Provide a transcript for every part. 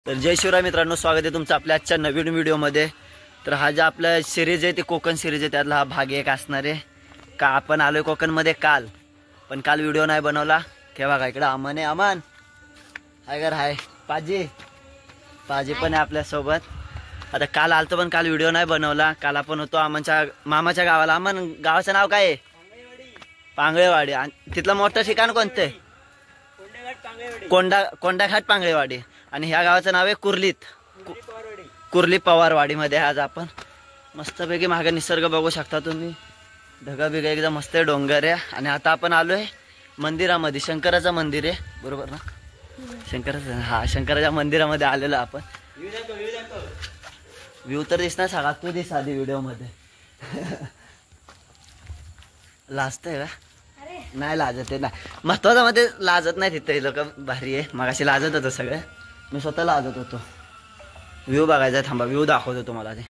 तर जय शिवराय मित्रांनो, स्वागत आहे तुमचं आपल्या आजच्या नवीन व्हिडिओमध्ये। तर हा जो आपला सिरीज आहे ते कोकण सिरीज आहे, त्यातला हा भाग एक असणार आहे। का आपण आलोय कोकणमध्ये काल, पण काल व्हिडिओ नाही बनवला। हे बघा इकडे अमन आहे, अमन हाय कर, हाय पाजी, पाजी पण आहे आपल्यासोबत। आता काल आलतो पण काल व्हिडिओ नाही बनवला। काल आपण होतो अमनच्या मामाच्या गावाला। अमन गावाचं नाव काय आहे? पांगळेवाडी। आणि तिथलं मोठं ठिकाण कोणतं आहे? कोंडाघाट पांगळेवाडी। आणि ह्या गावाचं नाव आहे कुर्ली पवारवाडीमध्ये। आज आपण मस्तपैकी मागे निसर्ग बघू शकता तुम्ही, ढगा बिगा एकदम मस्त आहे, डोंगर आहे। आणि आता आपण आलोय मंदिरामध्ये, शंकराचं मंदिर आहे बरोबर ना? शंकराचं, हा शंकराच्या मंदिरामध्ये आलेलो आपण। व्ह्यू तर दिसणार सगळा, तू दिस आधी व्हिडिओमध्ये। लाजतंय का? नाही लाजत आहे ना, महत्वाचं मध्ये लाजत नाही। तिथे लोक भारी आहे, मगाशी लाजत होतं सगळं, मी स्वतः लाजत होतो। व्ह्यू बघायचा, थांबा व्ह्यू दाखवतो तुम्हाला ते।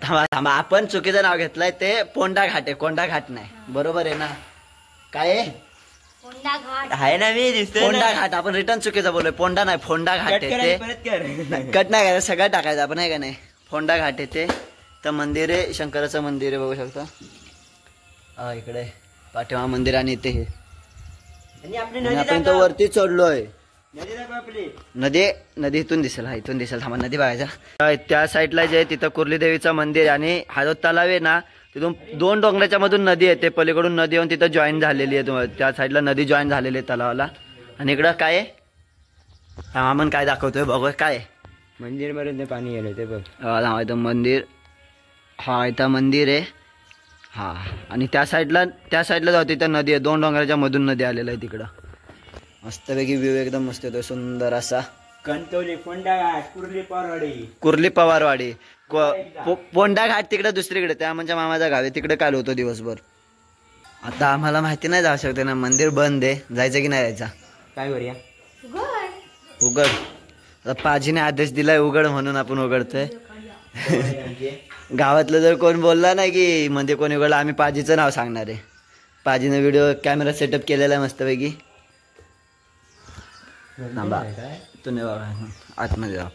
थांबा थांबा, आपण चुकीचं नाव घेतलंय, ते पोंडा घाट आहे, कोंडा घाट नाही, बरोबर आहे ना? काय आहे ना, मी दिसतोय पोंडा घाट, आपण रिटर्न चुकीचं बोललोय, पोंडा नाही फोंडा घाट आहे ते। कट नाही करायचं, सगळं टाकायचं आपण, आहे का नाही? फोंडा घाट आहे ते, तर मंदिर आहे, शंकराचं मंदिर आहे, बघू शकता। हा इकडे पाठीमा मंदिर, आणि इथे हे, आणि आपण तो वरती चढलोय। नदी इथून दिसेल, हा इथून दिसेल, थांबा नदी बघायचा। त्या साईडला जे तिथं कुर्ली देवीचं मंदिर आहे, आणि हा जो तलाव आहे ना, तिथून 2 डोंगराच्या मधून नदी येते, पलीकडून नदी येऊन तिथं जॉईन झालेली आहे, त्या साईडला नदी जॉईन झालेली आहे तलावाला। आणि इकडं काय आहे, आपण काय दाखवतोय बघू, काय मंदिर मध्ये पाणी गेलं ते बघ। इथं मंदिर, हा इथं मंदिर आहे, हा। आणि त्या साईडला जाऊ, तिथं नदी आहे, 2 डोंगराच्या मधून नदी आलेलं आहे तिकडं। मस्तपैकी व्ह्यू एकदम मस्त येतोय, सुंदर असा। कणकवली, फोंडा घाट, कुर्ली पवारवाडी, पोंडा घाट तिकडे दुसरीकडे, त्या म्हणजे मामाचा गाव आहे, तिकडे काल होतो दिवसभर। आता आम्हाला माहिती नाही जाऊ शकते ना, मंदिर बंद आहे, जायचं की नाही जायचं? काय करूया? उघड, आता पाजीने आदेश दिलाय उघड म्हणून आपण उघडतोय। गावातलं जर कोण बोलला नाही की म्हणजे कोणी उघडलं, आम्ही पाजीचं नाव सांगणार आहे। पाजीने व्हिडिओ कॅमेरा सेटअप केलेला आहे मस्तपैकी। थांबा तुम्ही बघा, आतमध्ये जाऊ।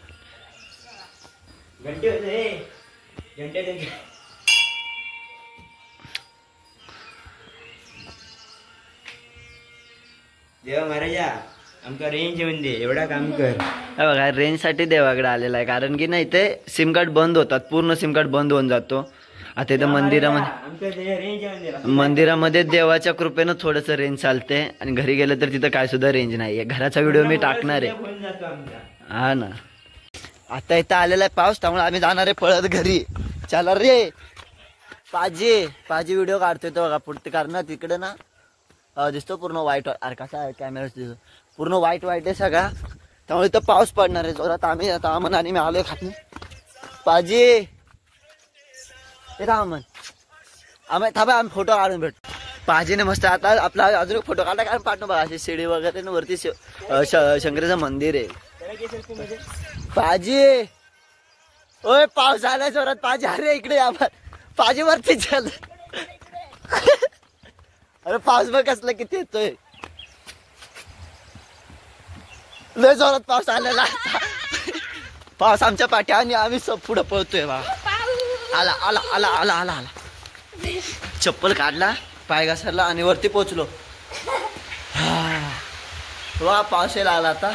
देवा महाराजा आमका रेंज येऊन दे, एवढा काम कर। बघा रेंज साठी देवाकडे आलेला आहे, कारण की नाही ते सिम कार्ड बंद होतात, पूर्ण सिम कार्ड बंद होऊन जातो। आता इथं मंदिरामध्ये देवाच्या कृपेनं थोडंसं रेंज चालते, आणि घरी गेलं तर तिथं काय सुद्धा रेंज नाहीये। घराचा व्हिडिओ मी टाकणार आहे, हा ना। आता इथं आलेला आहे पाऊस, त्यामुळे आम्ही जाणार आहे पळत घरी। चला रे पाजी व्हिडिओ काढतोय तो बघा, पुढते कारण तिकडे ना दिसतो पूर्ण व्हाईट, अरे कसा आहे कॅमेरा दिसतो, पूर्ण व्हाईट आहे सगळा, त्यामुळे इथं पाऊस पडणार आहे जोरात। आम्ही आता अमन आणि मी आलोय खाली। पाजी अमन आम्ही थांबा, आम्ही फोटो काढून भेटतो। पाजीने मस्त आता आपला अजून फोटो काढला, कारण पाठवून बघा, अशी शिडी वगैरे वरती शंकराचं मंदिर आहे। पाजी ओय पाऊस आलाय जोरात, पाजी अरे इकडे आपण, पाजी वरती चल। अरे पाऊस बघ कसला किती येतोय, लय जोरात पाऊस आलेला। पाऊस आमच्या पाठी, आणि आम्ही सब पुढे पळतोय बा। आला आला आला आला आला आला, चप्पल काढला, पाय घसरला, आणि वरती पोचलो। वा पाऊस यायला आला आता,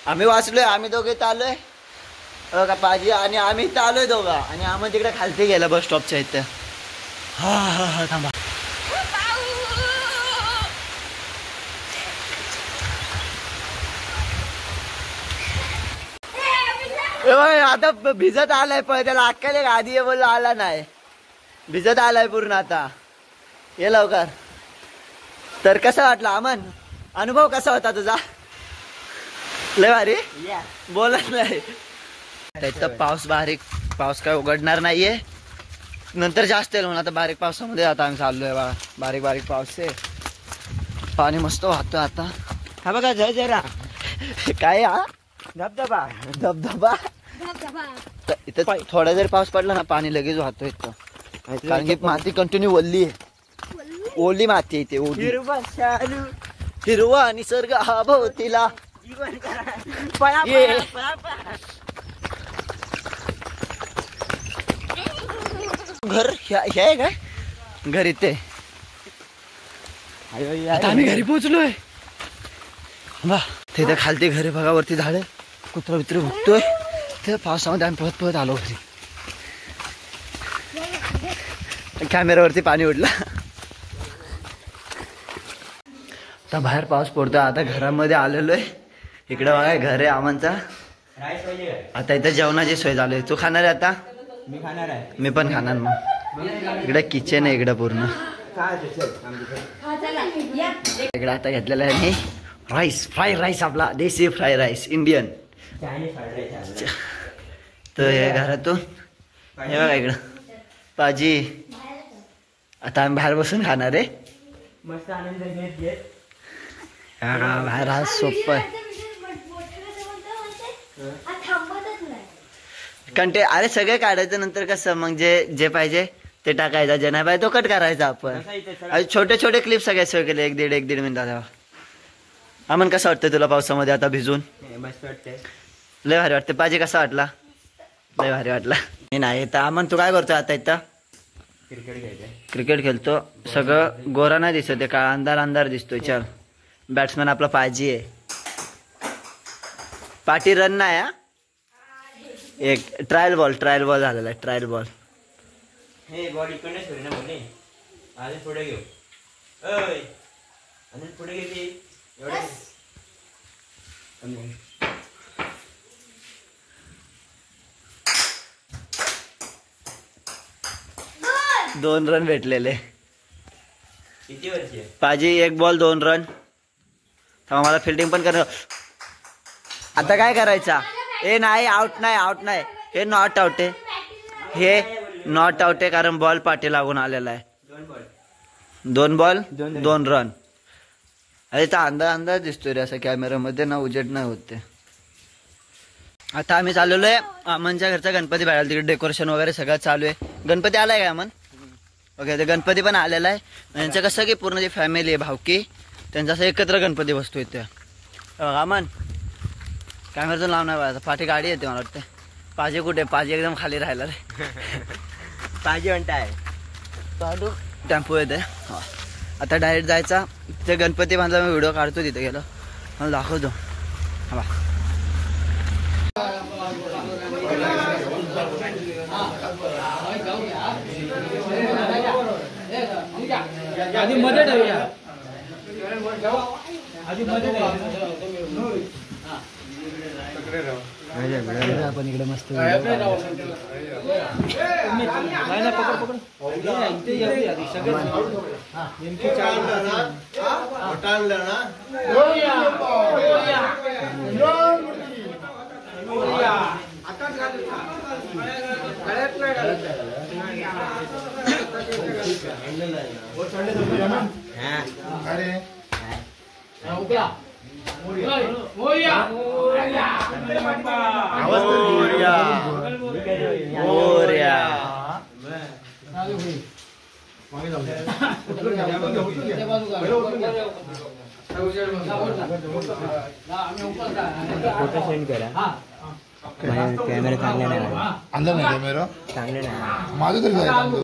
आम्ही वाचलोय, आम्ही दोघे इथं आलोय का पाजी, आणि आम्ही इथं आलोय दोघा, आणि आम्ही तिकडे खालती गेला बस स्टॉपच्या इथं। हा थांबा, आता भिजत आलाय, पण त्याला अक्कल आधी ये बोललो, आला नाही, भिजत आलाय पूर्ण आता, ये लवकर। तर कसं वाटलं अमन, अनुभव कसा होता तुझा? लय भारी, बोलत नाही तर पाऊस काय उघडणार नाहीये, नंतर जास्त येईल म्हणून आता बारीक पावसामध्ये आता आम्ही चाललोय बा। बारीक पाऊस आहे, पाणी मस्त वाहतोय आता। हा बघा जरा काय, हा धबधबा इथं थोडा जर पाऊस पडला ना, पाणी लगेच वाहतोय इथं, कारण की माती कंटिन्यू वल्ली आहे, ओली माती आहे इथे ओली. हिरवा निसर्ग हा भोवतीला. ये. घर हे आहे काय घर इथे. आता आम्ही घरी पोहोचलोय. बा तिथे खालती घरी बघा वरती झाडे कुत्रा बित्र भुकतोय. ते पावसामध्ये आम्ही पळत पळत आलो घरी. कॅमेरावरती पाणी उडलं. आता बाहेर पाऊस पडतो. आता घरामध्ये आलेलो आहे. इकडं बघा घर आहे आमचा. आता इथं जेवणाची सोय झाली आहे. तू खाणार आहे आता. मी खाणार आहे. मी पण खाणार मग. इकडे किचन आहे इकडं पूर्ण. इकडं आता घेतलेलं आहे मी राईस फ्राय राईस आपला देशी फ्राय राईस इंडियन. तर हे घरातून हे बघा इकडं भाजी. आता आम्ही बाहेर बसून खाणार आहे. मस्त आनंद घेत बाहेर हा सोप्प आहे. कंटे अरे सगळे काढायचं नंतर कसं मग जे पाहिजे ते टाकायचं. जे नाही पाहिजे तो कट करायचा आपण. छोटे छोटे क्लिप सगळे सोय केले. एक दीड मिनिटाचा. अमन कसं वाटतं तुला पावसामध्ये आता भिजून. मस्त वाटतंय. लय भारी वाटते. पाहिजे कसा वाटला. लय भारी वाटला. नाही तर अमन तू काय करतोय आता इथं. क्रिकेट खेळतो. सगळं गोरा नाही दिसत का अंधार दिसतोय. चल बॅट्समॅन आपला पाहिजे आहे. पाठी रन नाही हा. एक ट्रायल बॉल झालेला आहे. Trial ball. हे बॉल इकडे सोड ना बोले. अजून पुढे घेऊ. अय अजून पुढे घेते. एवढे 2 रन भेटलेले. किती वर्षी पाजी 1 बॉल 2 रन. मला फिल्डिंग पण कर. आता काय करायचा. हे नाही आउट नाही. हे नॉट आउट आहे. हे नॉट आउट आहे कारण बॉल पाठी लागून आलेला आहे. 2 बॉल 2 रन. अरे तर अंदाज दिसतोय रे असं कॅमेरामध्ये ना. उजेड नाही होते. आता आम्ही चाललेलो आहे अमनच्या घरचा गणपती बाहेर. तिकडे डेकोरेशन वगैरे सगळं चालू आहे. गणपती आलाय का अमन. ओके ते गणपती पण आलेला आहे. यांचं कसं की पूर्ण जी फॅमिली आहे भावकी त्यांचा असं एकत्र गणपती बसतोय इथे. अमन कॅमेराचं लाव नाही बघायचं. पाठी गाडी येते मला वाटतं. पाजी कुठे. पाजी एकदम खाली राहिला रे. पाहिजे म्हणताय. टेम्पो येते. आता डायरेक्ट जायचा. ते गणपती बांधला मी व्हिडिओ काढतो. तिथे गेलो मला दाखवतो. हा आधी मध्ये ठेवूया. आपण इकडे मस्त फोटो सेंड करा. कॅमेरा चांगला नाही. अंदर नाही कॅमेरा चांगले नाही. माझं तरी